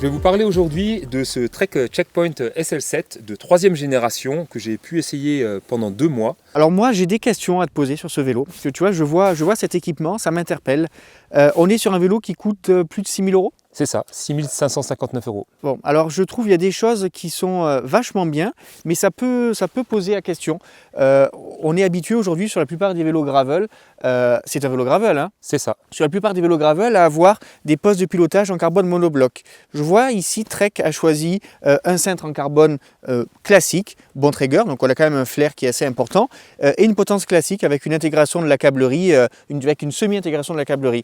vais vous parler aujourd'hui de ce Trek Checkpoint SL7 de 3e génération que j'ai pu essayer pendant 2 mois. Alors moi j'ai des questions à te poser sur ce vélo, parce que tu vois, je vois cet équipement, ça m'interpelle. On est sur un vélo qui coûte plus de 6 000 euros. C'est ça, 6 559 euros. Bon, alors je trouve il y a des choses qui sont vachement bien, mais ça peut poser la question. On est habitué aujourd'hui sur la plupart des vélos gravel, c'est un vélo gravel, hein, C'est ça. sur la plupart des vélos gravel à avoir des postes de pilotage en carbone monobloc. Je vois ici Trek a choisi un cintre en carbone classique, Bontrager, donc on a quand même un flair qui est assez important, et une potence classique avec une intégration de la câblerie, avec une semi-intégration de la câblerie.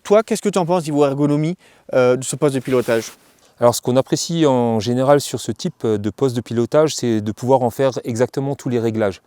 Toi, qu'est-ce que tu en penses niveau ergonomie de ce poste de pilotage? Alors ce qu'on apprécie en général sur ce type de poste de pilotage, c'est de pouvoir en faire exactement tous les réglages.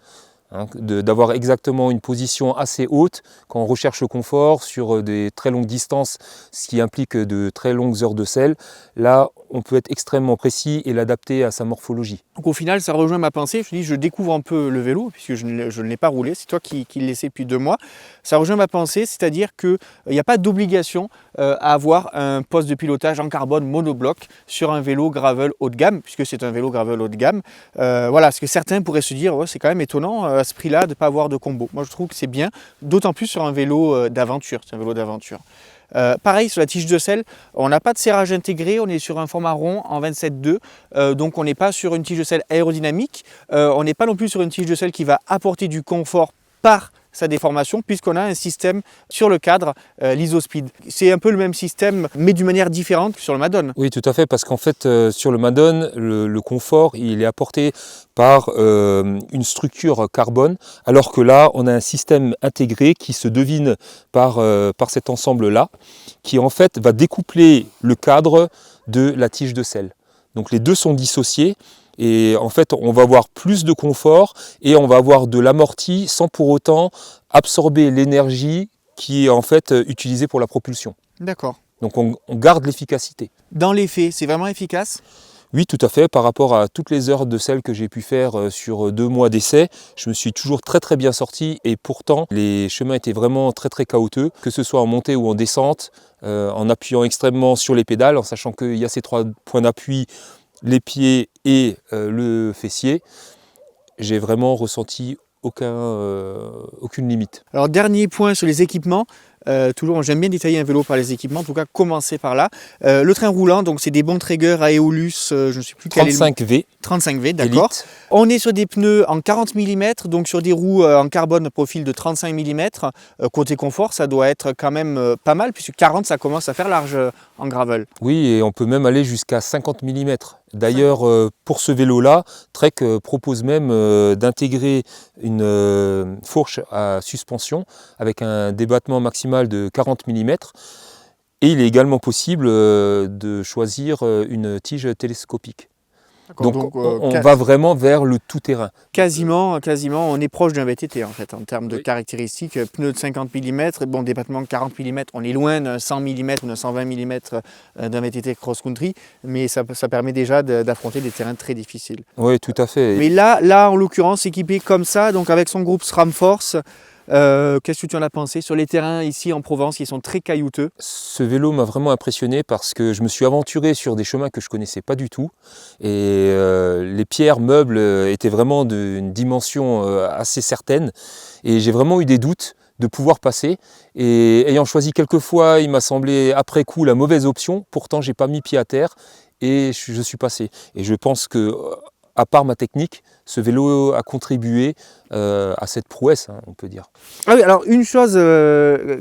D'avoir exactement une position assez haute quand on recherche le confort sur des très longues distances, ce qui implique de très longues heures de selle. Là, on peut être extrêmement précis et l'adapter à sa morphologie. Donc au final, ça rejoint ma pensée. Je dis, je découvre un peu le vélo, puisque je ne l'ai pas roulé. C'est toi qui l'essaie depuis 2 mois. Ça rejoint ma pensée, c'est-à-dire qu'il n'y a pas d'obligation à avoir un poste de pilotage en carbone monobloc sur un vélo gravel haut de gamme, puisque c'est un vélo gravel haut de gamme. Voilà, parce que certains pourraient se dire, ouais, c'est quand même étonnant à ce prix-là de ne pas avoir de combo. Moi, je trouve que c'est bien, d'autant plus sur un vélo d'aventure. C'est un vélo d'aventure. Pareil sur la tige de selle, on n'a pas de serrage intégré, on est sur un format rond en 27,2, donc on n'est pas sur une tige de selle aérodynamique, on n'est pas non plus sur une tige de selle qui va apporter du confort par sa déformation, puisqu'on a un système sur le cadre, l'IsoSpeed. C'est un peu le même système, mais d'une manière différente que sur le Madone. Oui, tout à fait, parce qu'en fait, sur le Madone, le confort, il est apporté par une structure carbone, alors que là, on a un système intégré qui se devine par cet ensemble-là, qui en fait va découpler le cadre de la tige de selle. Donc les deux sont dissociés. Et en fait, on va avoir plus de confort et on va avoir de l'amorti sans pour autant absorber l'énergie qui est en fait utilisée pour la propulsion. D'accord. Donc on garde l'efficacité. Dans les faits, c'est vraiment efficace? Oui, tout à fait. Par rapport à toutes les heures de selle que j'ai pu faire sur 2 mois d'essai, je me suis toujours très bien sorti et pourtant les chemins étaient vraiment très caouteux, que ce soit en montée ou en descente, en appuyant extrêmement sur les pédales, en sachant qu'il y a ces 3 points d'appui, les pieds et le fessier. J'ai vraiment ressenti aucune limite. Alors dernier point sur les équipements, toujours j'aime bien détailler un vélo par les équipements, en tout cas commencer par là. Le train roulant, donc c'est des Bontrager à Aeolus, je ne sais plus quel est le... 35V. 35V, d'accord. Elite. On est sur des pneus en 40 mm, donc sur des roues en carbone profil de 35 mm. Côté confort, ça doit être quand même pas mal, puisque 40 ça commence à faire large en gravel. Oui, et on peut même aller jusqu'à 50 mm. D'ailleurs, pour ce vélo-là, Trek propose même d'intégrer une fourche à suspension avec un débattement maximal de 40 mm. Et il est également possible de choisir une tige télescopique. Donc on va vraiment vers le tout-terrain. Quasiment, on est proche d'un VTT en fait, en termes de caractéristiques. Pneus de 50 mm, bon, débattement de 40 mm, on est loin d'un 100 mm ou d'un 120 mm d'un VTT cross-country, mais ça permet déjà d'affronter des terrains très difficiles. Oui, tout à fait. Mais là en l'occurrence, équipé comme ça, donc avec son groupe SRAM Force, qu'est-ce que tu en as pensé sur les terrains ici en Provence qui sont très caillouteux? Ce vélo m'a vraiment impressionné parce que je me suis aventuré sur des chemins que je ne connaissais pas du tout et les pierres meubles étaient vraiment d'une dimension assez certaine et j'ai vraiment eu des doutes de pouvoir passer et ayant choisi quelques fois, il m'a semblé après coup la mauvaise option, pourtant j'ai pas mis pied à terre et je suis passé. Et je pense que à part ma technique, ce vélo a contribué à cette prouesse, hein, on peut dire. Ah oui, alors une chose,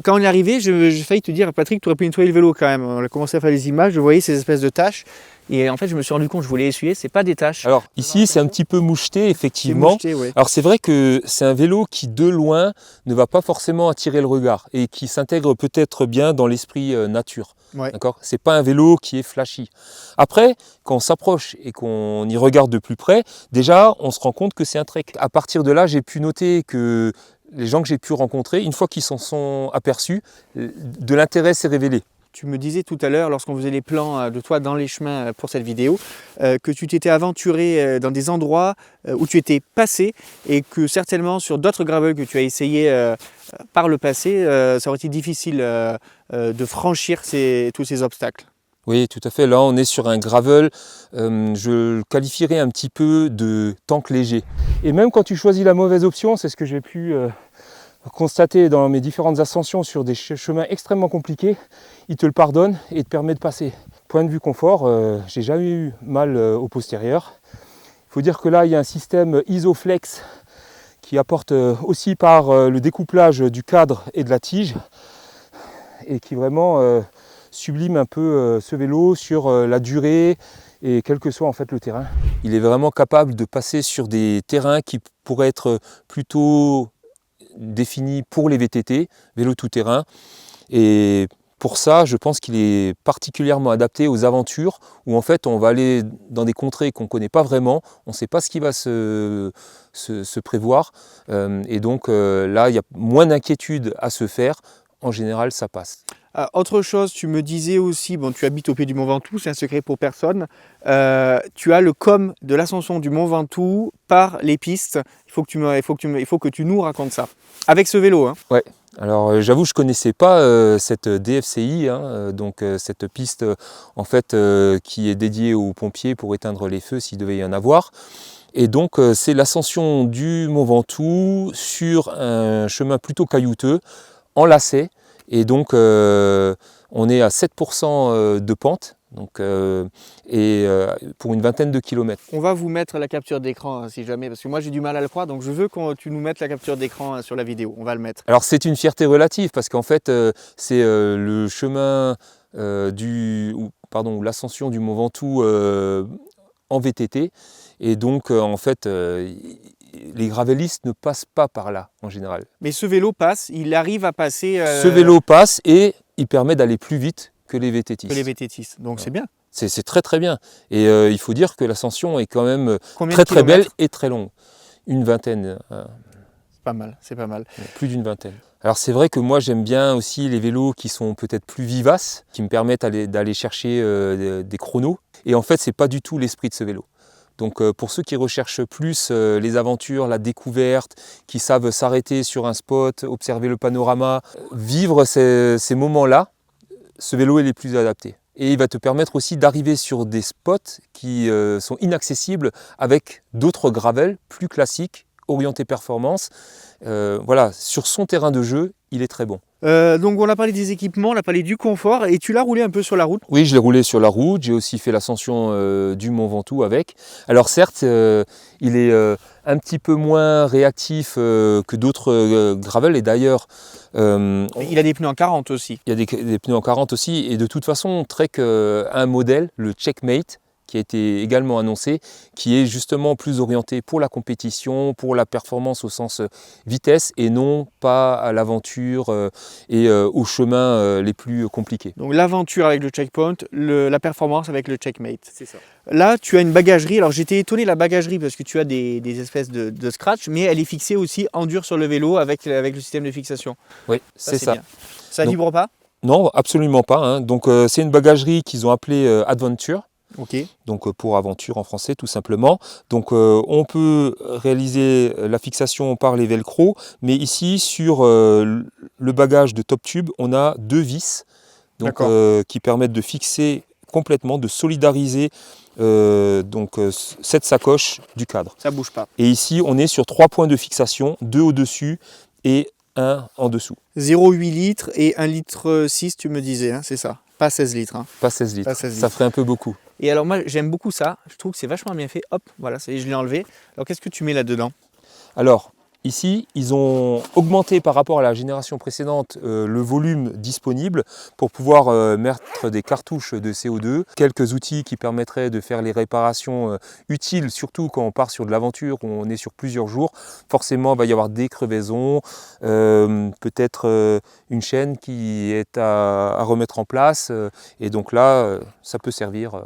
quand on est arrivé, j'ai failli te dire, Patrick, tu aurais pu nettoyer le vélo quand même. On a commencé à faire les images, je voyais ces espèces de taches. Et en fait, je me suis rendu compte, je voulais essuyer, c'est pas des taches. Alors ici, c'est un petit peu moucheté, effectivement. Moucheté, ouais. Alors c'est vrai que c'est un vélo qui, de loin, ne va pas forcément attirer le regard et qui s'intègre peut-être bien dans l'esprit nature. Ouais. D'accord ? C'est pas un vélo qui est flashy. Après, quand on s'approche et qu'on y regarde de plus près, déjà, on se rend compte que c'est un Trek. À partir de là, j'ai pu noter que les gens que j'ai pu rencontrer, une fois qu'ils s'en sont aperçus, de l'intérêt s'est révélé. Tu me disais tout à l'heure, lorsqu'on faisait les plans de toi dans les chemins pour cette vidéo, que tu t'étais aventuré dans des endroits où tu étais passé et que certainement sur d'autres gravels que tu as essayé par le passé, ça aurait été difficile de franchir tous ces obstacles. Oui, tout à fait. Là, on est sur un gravel, je le qualifierais un petit peu de tank léger. Et même quand tu choisis la mauvaise option, c'est ce que j'ai pu constater dans mes différentes ascensions sur des chemins extrêmement compliqués, il te le pardonne et te permet de passer. Point de vue confort, j'ai jamais eu mal au postérieur. Il faut dire que là, il y a un système Isoflex qui apporte aussi par le découplage du cadre et de la tige et qui vraiment sublime un peu ce vélo sur la durée et quel que soit en fait le terrain. Il est vraiment capable de passer sur des terrains qui pourraient être plutôt définis pour les VTT, vélo tout-terrain. Et pour ça, je pense qu'il est particulièrement adapté aux aventures où en fait on va aller dans des contrées qu'on ne connaît pas vraiment, on ne sait pas ce qui va se prévoir. Et donc là, il y a moins d'inquiétude à se faire. En général, ça passe. Autre chose, tu me disais aussi, bon, tu habites au pied du Mont Ventoux, c'est un secret pour personne. Tu as le com de l'ascension du Mont Ventoux par les pistes. Il faut que tu nous racontes ça. Avec ce vélo, hein. Ouais. Alors j'avoue, je ne connaissais pas cette DFCI, donc cette piste en fait qui est dédiée aux pompiers pour éteindre les feux s'il devait y en avoir. Et donc c'est l'ascension du Mont Ventoux sur un chemin plutôt caillouteux, en lacet. Et donc on est à 7% de pente. Donc, pour une vingtaine de kilomètres. On va vous mettre la capture d'écran hein, si jamais, parce que moi j'ai du mal à le croire, donc je veux que tu nous mettes la capture d'écran sur la vidéo, on va le mettre. Alors c'est une fierté relative, parce qu'en fait c'est le chemin l'ascension du Mont Ventoux en VTT, et donc en fait les gravellistes ne passent pas par là en général. Mais ce vélo passe, il arrive à passer... Ce vélo passe et il permet d'aller plus vite que les VTTistes. Que les VTTistes, donc c'est bien. C'est très très bien. Et il faut dire que l'ascension est quand même très belle et très longue. Une vingtaine. C'est pas mal, c'est pas mal. Plus d'une vingtaine. Alors c'est vrai que moi j'aime bien aussi les vélos qui sont peut-être plus vivaces, qui me permettent d'aller chercher des chronos. Et en fait c'est pas du tout l'esprit de ce vélo. Donc pour ceux qui recherchent plus les aventures, la découverte, qui savent s'arrêter sur un spot, observer le panorama, vivre ces moments-là, ce vélo est le plus adapté. Et il va te permettre aussi d'arriver sur des spots qui sont inaccessibles avec d'autres gravels plus classiques, orientés performance. Voilà, sur son terrain de jeu, il est très bon. Donc on a parlé des équipements, on a parlé du confort, et tu l'as roulé un peu sur la route? Oui, je l'ai roulé sur la route, j'ai aussi fait l'ascension du Mont Ventoux avec. Alors certes, il est un petit peu moins réactif que d'autres gravels, et d'ailleurs... il a des pneus en 40 aussi. Il y a des pneus en 40 aussi, et de toute façon, Trek a un modèle, le Checkmate, qui a été également annoncé, qui est justement plus orienté pour la compétition, pour la performance au sens vitesse, et non pas à l'aventure et aux chemins les plus compliqués. Donc l'aventure avec le Checkpoint, la performance avec le Checkmate. C'est ça. Là, tu as une bagagerie. Alors j'étais étonné de la bagagerie parce que tu as des espèces de scratch, mais elle est fixée aussi en dur sur le vélo avec le système de fixation. Oui, c'est ça. Bien. Ça vibre pas? Non, absolument pas. Hein. Donc c'est une bagagerie qu'ils ont appelée Adventure. Okay. Donc pour aventure en français tout simplement. Donc on peut réaliser la fixation par les velcro, mais ici sur le bagage de Top Tube, on a deux vis donc, qui permettent de fixer complètement, de solidariser cette sacoche du cadre. Ça bouge pas. Et ici on est sur 3 points de fixation, 2 au-dessus et 1 en dessous. 0,8 litres et 1,6 litre tu me disais, hein, c'est ça? Pas 16 litres. Hein. Pas 16 litres, ça ferait un peu beaucoup. Et alors moi j'aime beaucoup ça, je trouve que c'est vachement bien fait. Hop, voilà, ça y est, je l'ai enlevé. Alors qu'est-ce que tu mets là-dedans? Alors ici, ils ont augmenté par rapport à la génération précédente le volume disponible pour pouvoir mettre des cartouches de CO2, quelques outils qui permettraient de faire les réparations utiles, surtout quand on part sur de l'aventure, où on est sur plusieurs jours. Forcément, il va y avoir des crevaisons, peut-être une chaîne qui est à remettre en place. Et donc là, ça peut servir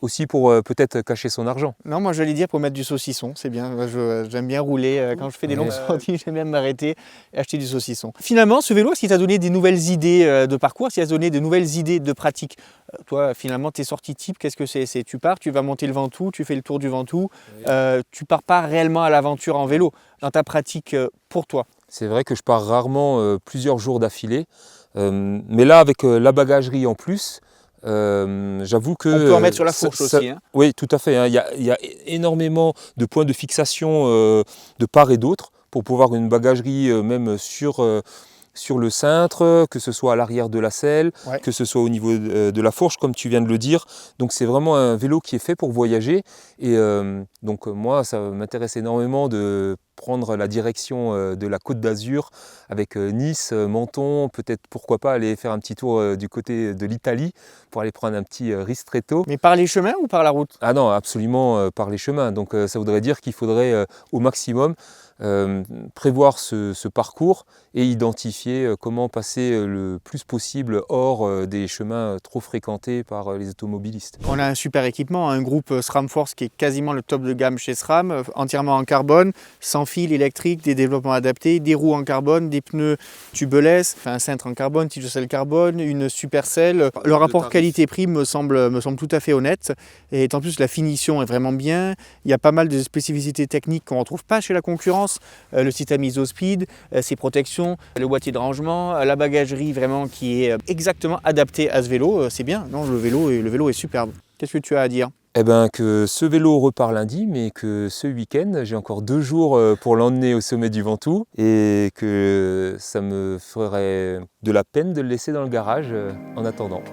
aussi pour peut-être cacher son argent. Non, moi j'allais dire pour mettre du saucisson, c'est bien. J'aime bien rouler. Quand je fais des longues sorties, j'aime bien m'arrêter et acheter du saucisson. Finalement, ce vélo, est-ce qu'il t'a donné des nouvelles idées de parcours? Est-ce qu'il t'a donné de nouvelles idées de pratique? Toi, finalement, tes sorties type, qu'est-ce que c'est? Tu pars, tu vas monter le Ventoux, tu fais le tour du Ventoux. Tu pars pas réellement à l'aventure en vélo dans ta pratique pour toi. C'est vrai que je pars rarement plusieurs jours d'affilée. Mais là, avec la bagagerie en plus, J'avoue que... On peut en mettre sur la fourche aussi. Hein. Oui, tout à fait. Hein. Il y a énormément de points de fixation de part et d'autre pour pouvoir une bagagerie même sur le cintre, que ce soit à l'arrière de la selle, Ouais. que ce soit au niveau de la fourche, comme tu viens de le dire. Donc c'est vraiment un vélo qui est fait pour voyager. Et donc moi, ça m'intéresse énormément de prendre la direction de la Côte d'Azur avec Nice, Menton, peut-être pourquoi pas aller faire un petit tour du côté de l'Italie pour aller prendre un petit ristretto. Mais par les chemins ou par la route? Ah non, absolument par les chemins. Donc ça voudrait dire qu'il faudrait au maximum prévoir ce parcours et identifier comment passer le plus possible hors des chemins trop fréquentés par les automobilistes. On a un super équipement, un groupe SRAM Force qui est quasiment le top de gamme chez SRAM, entièrement en carbone, sans fil électrique, des développements adaptés, des roues en carbone, des pneus tubeless, un cintre en carbone, tige de selle carbone, une super selle. Le rapport qualité-prix me semble tout à fait honnête. Et en plus, la finition est vraiment bien. Il y a pas mal de spécificités techniques qu'on ne retrouve pas chez la concurrence. Le système ISOSpeed, ses protections, le boîtier de rangement, la bagagerie vraiment qui est exactement adaptée à ce vélo. C'est bien, non, le vélo est superbe. Qu'est-ce que tu as à dire? Eh bien que ce vélo repart lundi, mais que ce week-end, j'ai encore 2 jours pour l'emmener au sommet du Ventoux et que ça me ferait de la peine de le laisser dans le garage en attendant.